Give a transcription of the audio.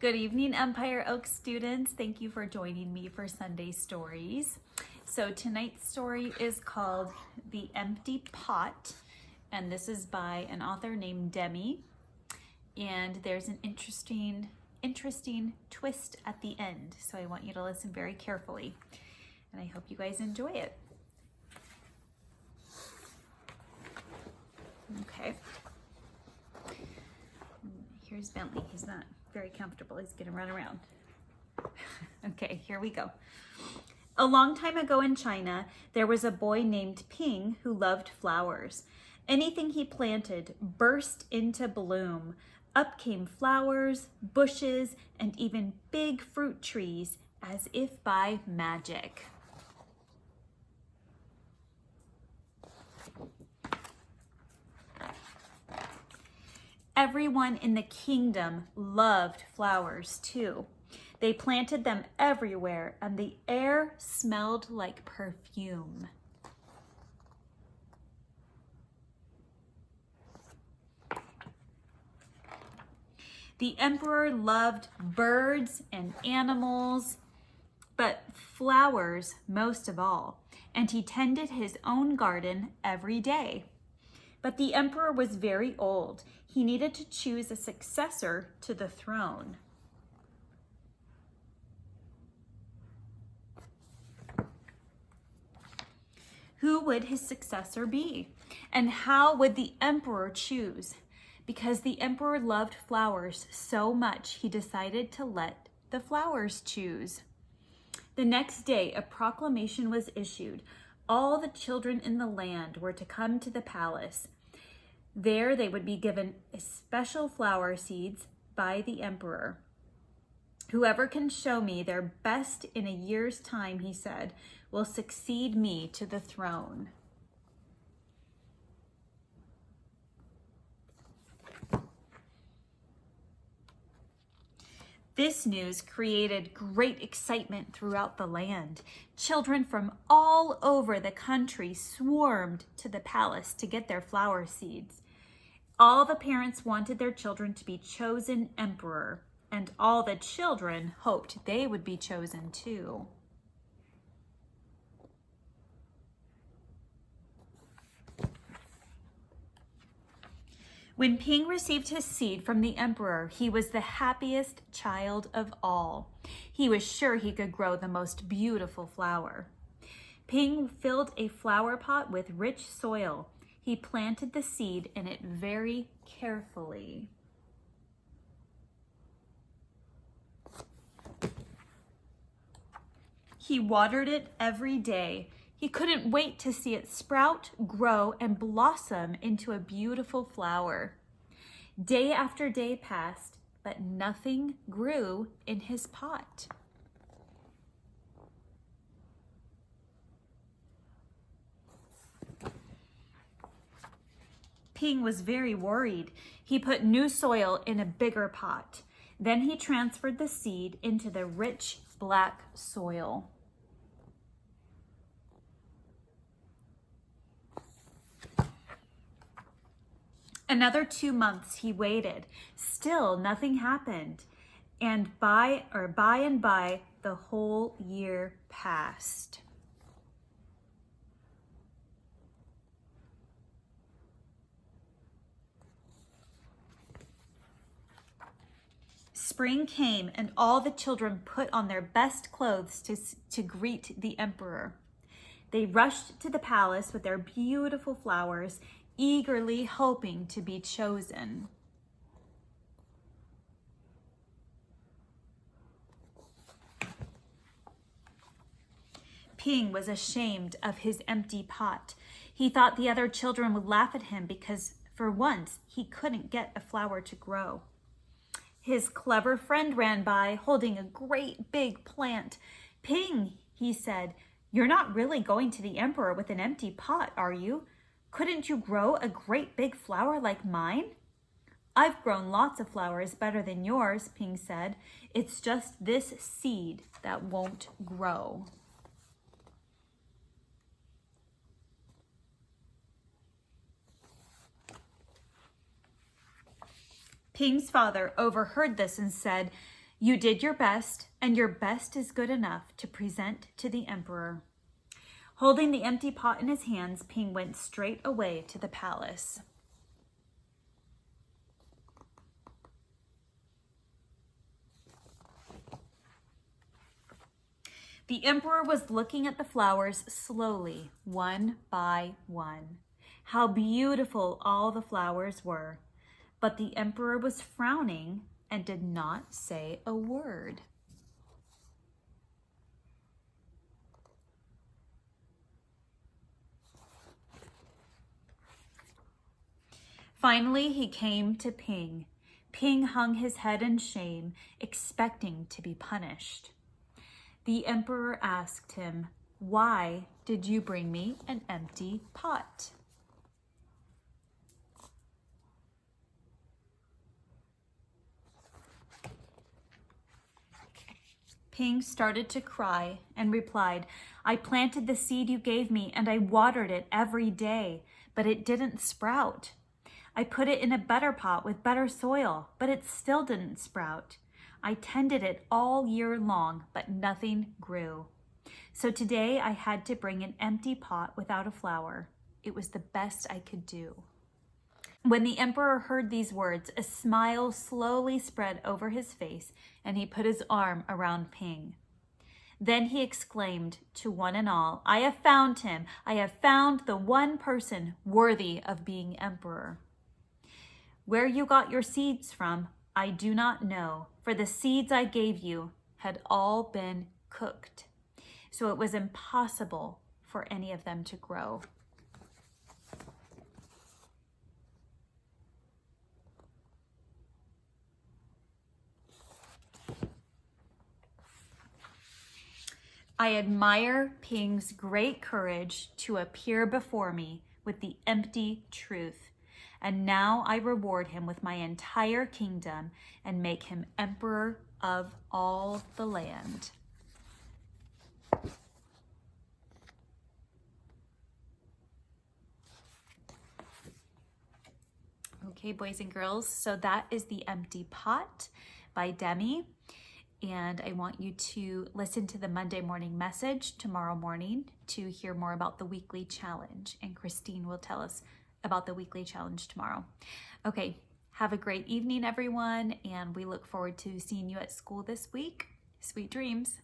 Good evening, Empire Oak students. Thank you for joining me for Sunday Stories. So tonight's story is called The Empty Pot, and this is by an author named Demi. And there's an interesting twist at the end. So I want you to listen very carefully, and I hope you guys enjoy it. Okay. Here's Bentley. He's not very comfortable. He's gonna run around. Okay, here we go. A long time ago in China, there was a boy named Ping who loved flowers. Anything he planted burst into bloom. Up came flowers, bushes, and even big fruit trees, as if by magic. Everyone in the kingdom loved flowers too. They planted them everywhere, and the air smelled like perfume. The emperor loved birds and animals, but flowers most of all, and he tended his own garden every day. But the emperor was very old. He needed to choose a successor to the throne. Who would his successor be? And how would the emperor choose? Because the emperor loved flowers so much, he decided to let the flowers choose. The next day, a proclamation was issued. All the children in the land were to come to the palace. There they would be given special flower seeds by the emperor. Whoever can show me their best in a year's time, he said, will succeed me to the throne. This news created great excitement throughout the land. Children from all over the country swarmed to the palace to get their flower seeds. All the parents wanted their children to be chosen emperor, and all the children hoped they would be chosen too. When Ping received his seed from the emperor, he was the happiest child of all. He was sure he could grow the most beautiful flower. Ping filled a flower pot with rich soil. He planted the seed in it very carefully. He watered it every day. He couldn't wait to see it sprout, grow, and blossom into a beautiful flower. Day after day passed, but nothing grew in his pot. Ping was very worried. He put new soil in a bigger pot. Then he transferred the seed into the rich black soil. Another 2 months he waited. Still nothing happened. And by and by, the whole year passed. Spring came, and all the children put on their best clothes to greet the emperor. They rushed to the palace with their beautiful flowers, eagerly hoping to be chosen. Ping was ashamed of his empty pot. He thought the other children would laugh at him because for once he couldn't get a flower to grow. His clever friend ran by holding a great big plant. "Ping," he said, "you're not really going to the emperor with an empty pot, are you? Couldn't you grow a great big flower like mine?" "I've grown lots of flowers better than yours," Ping said. "It's just this seed that won't grow." Ping's father overheard this and said, You did your best, and your best is good enough to present to the emperor. Holding the empty pot in his hands, Ping went straight away to the palace. The emperor was looking at the flowers slowly, one by one. How beautiful all the flowers were. But the emperor was frowning and did not say a word. Finally, he came to Ping. Ping hung his head in shame, expecting to be punished. The emperor asked him, "Why did you bring me an empty pot?" Ping started to cry and replied, "I planted the seed you gave me and I watered it every day, but it didn't sprout. I put it in a better pot with better soil, but it still didn't sprout. I tended it all year long, but nothing grew. So today I had to bring an empty pot without a flower. It was the best I could do." When the emperor heard these words, a smile slowly spread over his face, and he put his arm around Ping. Then he exclaimed to one and all, "I have found him. I have found the one person worthy of being emperor. Where you got your seeds from, I do not know, for the seeds I gave you had all been cooked, so it was impossible for any of them to grow." I admire Ping's great courage to appear before me with the empty truth, and now I reward him with my entire kingdom and make him emperor of all the land. Okay, boys and girls, so that is The Empty Pot by Demi. And I want you to listen to the Monday morning message tomorrow morning to hear more about the weekly challenge. And Christine will tell us about the weekly challenge tomorrow. Okay, have a great evening, everyone. And we look forward to seeing you at school this week. Sweet dreams.